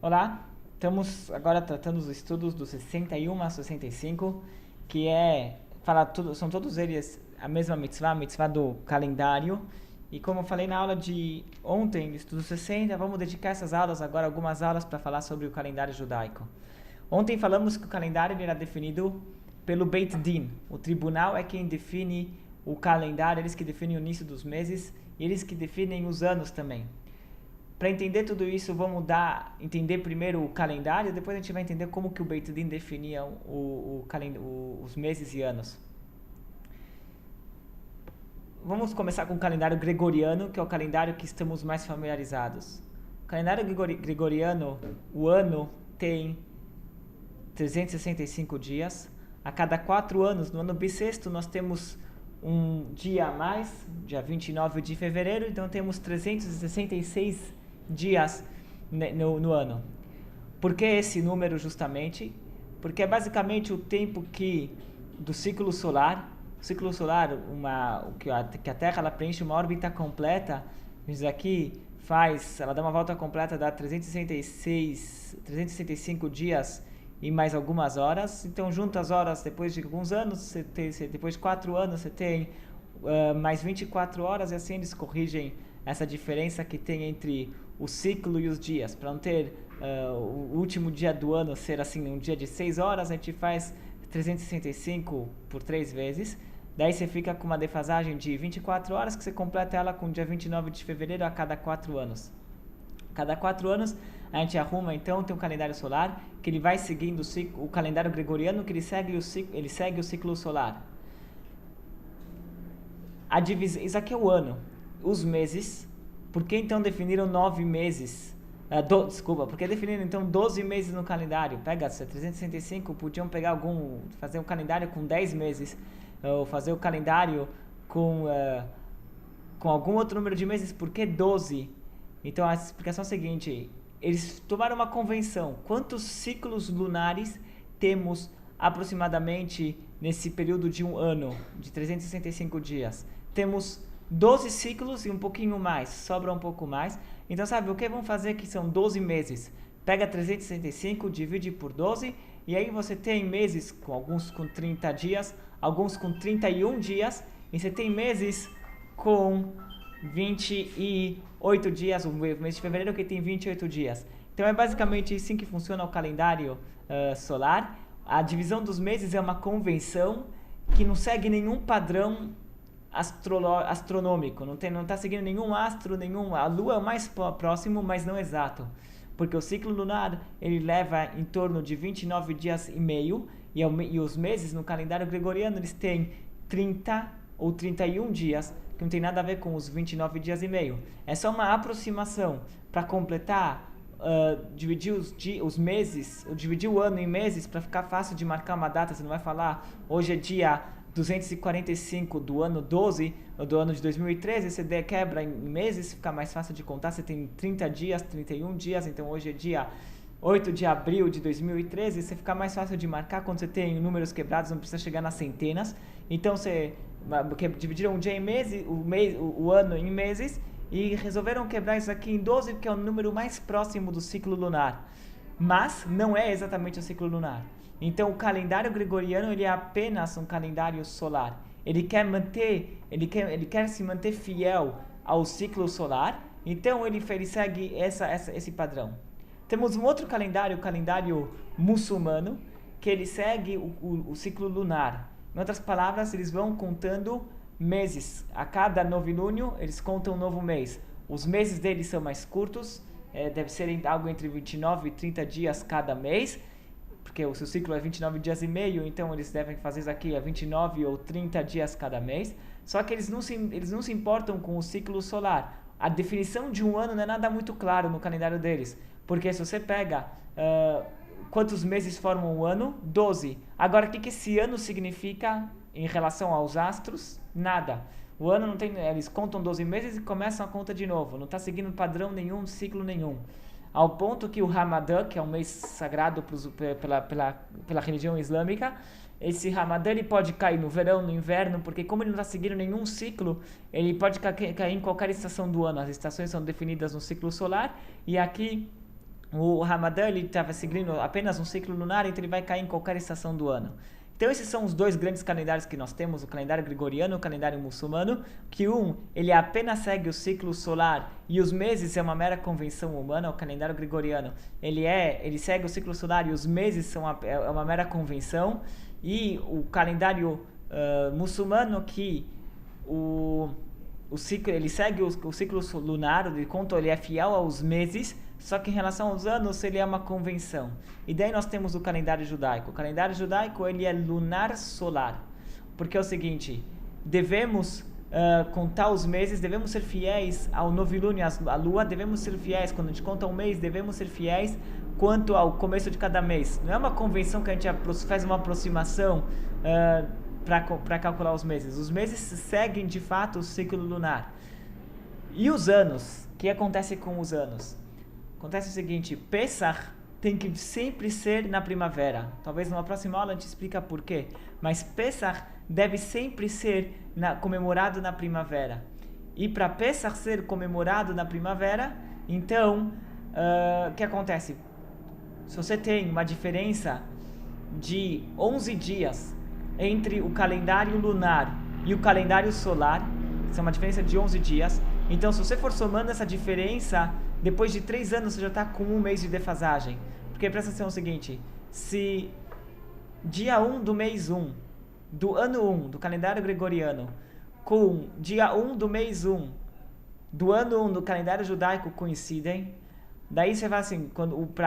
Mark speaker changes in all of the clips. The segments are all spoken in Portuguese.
Speaker 1: Olá, estamos agora tratando os estudos do 61 a 65, que são todos eles a mesma mitzvah, a mitzvah do calendário. E como eu falei na aula de ontem, estudo 60, vamos dedicar essas aulas agora, algumas aulas para falar sobre o calendário judaico. Ontem falamos que o calendário era definido pelo Beit Din. O tribunal é quem define o calendário, eles que definem o início dos meses e eles que definem os anos também. Para entender tudo isso, vamos entender primeiro o calendário, depois a gente vai entender como que o Beit Din definia os meses e anos. Vamos começar com o calendário gregoriano, que é o calendário que estamos mais familiarizados. O calendário gregoriano, o ano tem 365 dias. A cada 4 anos, no ano bissexto, nós temos um dia a mais, dia 29 de fevereiro, então temos 366 dias no ano. Por que esse número justamente? Porque é basicamente o tempo do ciclo solar, que a Terra ela preenche uma órbita completa, isso aqui ela dá uma volta completa, dá 365 dias e mais algumas horas. Então, junto as horas, depois de alguns anos, depois de 4 anos, você tem mais 24 horas, e assim eles corrigem essa diferença que tem entre o ciclo e os dias. Para não ter o último dia do ano ser assim um dia de 6 horas, a gente faz 365 por 3 vezes. Daí você fica com uma defasagem de 24 horas, que você completa ela com o dia 29 de fevereiro a cada 4 anos. Cada 4 anos a gente arruma, então, tem um calendário solar, que ele vai seguindo o calendário gregoriano, que ele segue o ciclo solar. Isso aqui é o ano. Os meses, por que então definiram 9 meses? Por que definiram então 12 meses no calendário? Pega 365, podiam fazer um calendário com 10 meses, ou fazer o calendário com algum outro número de meses. Por que 12? Então a explicação é a seguinte: eles tomaram uma convenção. Quantos ciclos lunares temos aproximadamente nesse período de um ano, de 365 dias? Temos 12 ciclos e um pouquinho mais, sobra um pouco mais. Então, sabe o que vão fazer que são 12 meses? Pega 365, divide por 12, e aí você tem meses, alguns com 30 dias, alguns com 31 dias, e você tem meses com 28 dias, o mês de fevereiro que tem 28 dias. Então é basicamente assim que funciona o calendário solar. A divisão dos meses é uma convenção que não segue nenhum padrão astronômico, não está seguindo nenhum astro, a Lua é o mais próximo, mas não exato, porque o ciclo lunar ele leva em torno de 29 dias e meio, e os meses no calendário gregoriano eles têm 30 ou 31 dias, que não tem nada a ver com os 29 dias e meio. É só uma aproximação para completar, dividir os meses, ou dividir o ano em meses para ficar fácil de marcar uma data. Você não vai falar hoje é dia 245 do ano 12, ou do ano de 2013, você quebra em meses, fica mais fácil de contar. Você tem 30 dias, 31 dias, então hoje é dia 8 de abril de 2013, você fica mais fácil de marcar. Quando você tem números quebrados, não precisa chegar nas centenas. Então você dividiram um dia em meses, o ano em meses, e resolveram quebrar isso aqui em 12, porque é o número mais próximo do ciclo lunar. Mas não é exatamente o ciclo lunar. Então o calendário gregoriano ele é apenas um calendário solar. Ele quer se manter fiel ao ciclo solar, então ele segue esse padrão. Temos um outro calendário, o calendário muçulmano, que ele segue o ciclo lunar. Em outras palavras, eles vão contando meses. A cada novilúnio, eles contam um novo mês. Os meses deles são mais curtos, deve ser algo entre 29 e 30 dias cada mês, porque o seu ciclo é 29 dias e meio, então eles devem fazer isso aqui 29 ou 30 dias cada mês. Só que eles não se importam com o ciclo solar. A definição de um ano não é nada muito claro no calendário deles, porque se você pega quantos meses formam um ano? 12. Agora, o que esse ano significa em relação aos astros? Nada. O ano não tem, eles contam 12 meses e começam a conta de novo. Não está seguindo padrão nenhum, ciclo nenhum. Ao ponto que o Ramadã, que é um mês sagrado pela religião islâmica, esse Ramadã ele pode cair no verão, no inverno, porque como ele não está seguindo nenhum ciclo, ele pode cair em qualquer estação do ano. As estações são definidas no ciclo solar, e aqui O Ramadã, ele estava seguindo apenas um ciclo lunar, então ele vai cair em qualquer estação do ano. Então esses são os dois grandes calendários que nós temos, o calendário gregoriano e o calendário muçulmano, que ele apenas segue o ciclo solar e os meses é uma mera convenção humana. O calendário gregoriano, ele segue o ciclo solar e os meses são uma mera convenção, e o calendário muçulmano, que o ciclo, ele segue o ciclo lunar, ele é fiel aos meses, só que em relação aos anos ele é uma convenção. E daí nós temos o calendário judaico. O calendário judaico, ele é lunar solar, porque é o seguinte: devemos contar os meses, devemos ser fiéis ao novilúnio, à lua, devemos ser fiéis, quando a gente conta um mês, devemos ser fiéis quanto ao começo de cada mês. Não é uma convenção que a gente faz uma aproximação para calcular os meses. Os meses seguem de fato o ciclo lunar. E os anos? O que acontece com os anos? Acontece o seguinte: Pesach tem que sempre ser na primavera. Talvez numa próxima aula a gente explica por quê. Mas Pesach deve sempre ser comemorado na primavera. E para Pesach ser comemorado na primavera, então, o que acontece? Se você tem uma diferença de 11 dias entre o calendário lunar e o calendário solar, isso é uma diferença de 11 dias. Então, se você for somando essa diferença, depois de 3 anos você já está com um mês de defasagem. Porque presta atenção o seguinte: se dia 1 do mês 1, do ano 1, do calendário gregoriano, com dia 1 do mês 1, do ano 1 do calendário judaico coincidem, daí você vai assim,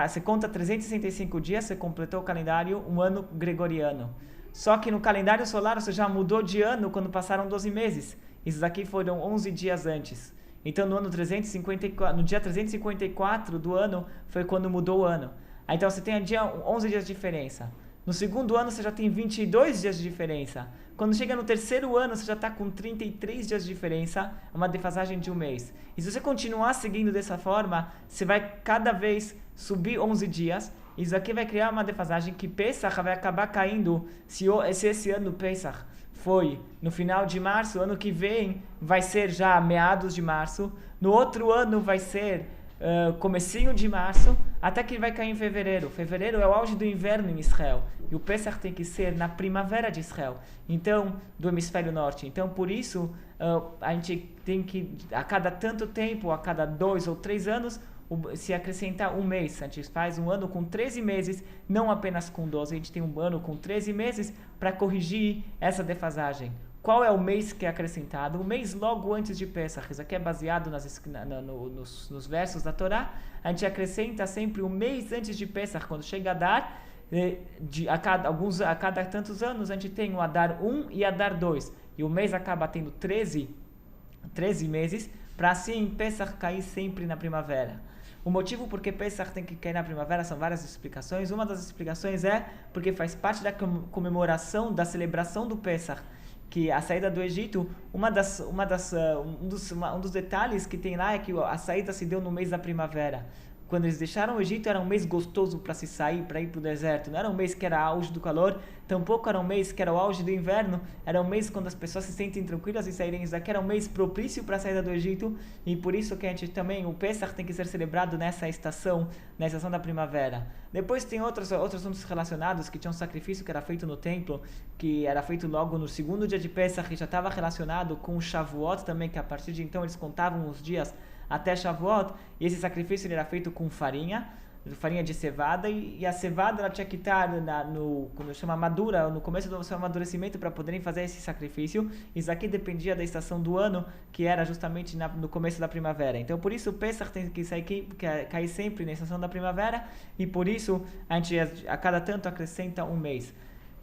Speaker 1: você conta 365 dias, você completou o calendário, um ano gregoriano. Só que no calendário solar você já mudou de ano quando passaram 12 meses. Esses aqui foram 11 dias antes. Então no dia 354 do ano foi quando mudou o ano. Aí, então você tem 11 dias de diferença. No segundo ano você já tem 22 dias de diferença. Quando chega no terceiro ano você já está com 33 dias de diferença, uma defasagem de um mês. E se você continuar seguindo dessa forma, você vai cada vez subir 11 dias. Isso aqui vai criar uma defasagem que Pesach vai acabar caindo. Se esse ano Pesach foi no final de março, ano que vem vai ser já meados de março, no outro ano vai ser comecinho de março, até que vai cair em fevereiro. Fevereiro é o auge do inverno em Israel, e o Pesach tem que ser na primavera de Israel, então, do hemisfério norte. Então, por isso, a gente tem que, a cada tanto tempo, a cada 2 ou 3 anos, se acrescentar um mês. A gente faz um ano com 13 meses, não apenas com 12. A gente tem um ano com 13 meses para corrigir essa defasagem. Qual é o mês que é acrescentado? O mês logo antes de Pesach. Isso aqui é baseado nos versos da Torá. A gente acrescenta sempre o mês antes de Pesach, quando chega a dar, a cada tantos anos, a gente tem o Adar 1 e Adar 2. E o mês acaba tendo 13 meses, para assim Pesach cair sempre na primavera. O motivo por que Pesach tem que cair na primavera são várias explicações. Uma das explicações é porque faz parte da comemoração, da celebração do Pesach, que a saída do Egito, um dos detalhes que tem lá é que a saída se deu no mês da primavera. Quando eles deixaram o Egito, era um mês gostoso para se sair, para ir para o deserto. Não era um mês que era auge do calor, tampouco era um mês que era o auge do inverno. Era um mês quando as pessoas se sentem tranquilas e saírem. Isso aqui era um mês propício para a saída do Egito, e por isso que a gente também, o Pesach tem que ser celebrado nessa estação da primavera. Depois tem outros assuntos relacionados, que tinha um sacrifício que era feito no templo, que era feito logo no segundo dia de Pesach, que já estava relacionado com o Shavuot também, que a partir de então eles contavam os dias até Shavuot, e esse sacrifício ele era feito com farinha de cevada, e a cevada ela tinha que estar quando chama madura, no começo do seu amadurecimento, para poderem fazer esse sacrifício. Isso aqui dependia da estação do ano, que era justamente no começo da primavera. Então por isso o Pesach tem que cair sempre na estação da primavera, e por isso a gente a cada tanto acrescenta um mês.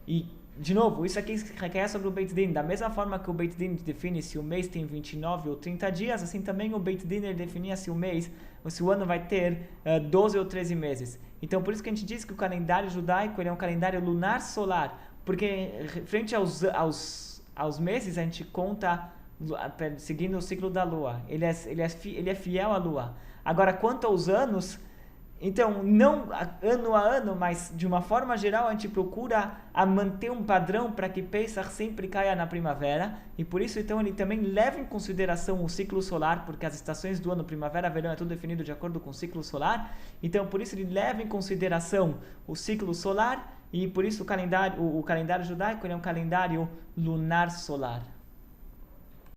Speaker 1: E de novo, isso aqui requer sobre o Beit Din. Da mesma forma que o Beit Din define se o mês tem 29 ou 30 dias, assim também o Beit Din ele definia se o ano vai ter 12 ou 13 meses. Então, por isso que a gente diz que o calendário judaico ele é um calendário lunar solar, porque frente aos meses a gente conta seguindo o ciclo da lua. Ele é fiel à lua. Agora, quanto aos anos, Então, não ano a ano, mas de uma forma geral, a gente procura a manter um padrão para que Pesach sempre caia na primavera. E por isso, então, ele também leva em consideração o ciclo solar, porque as estações do ano, primavera, verão, é tudo definido de acordo com o ciclo solar. Então, por isso, ele leva em consideração o ciclo solar e por isso o calendário judaico ele é um calendário lunar solar.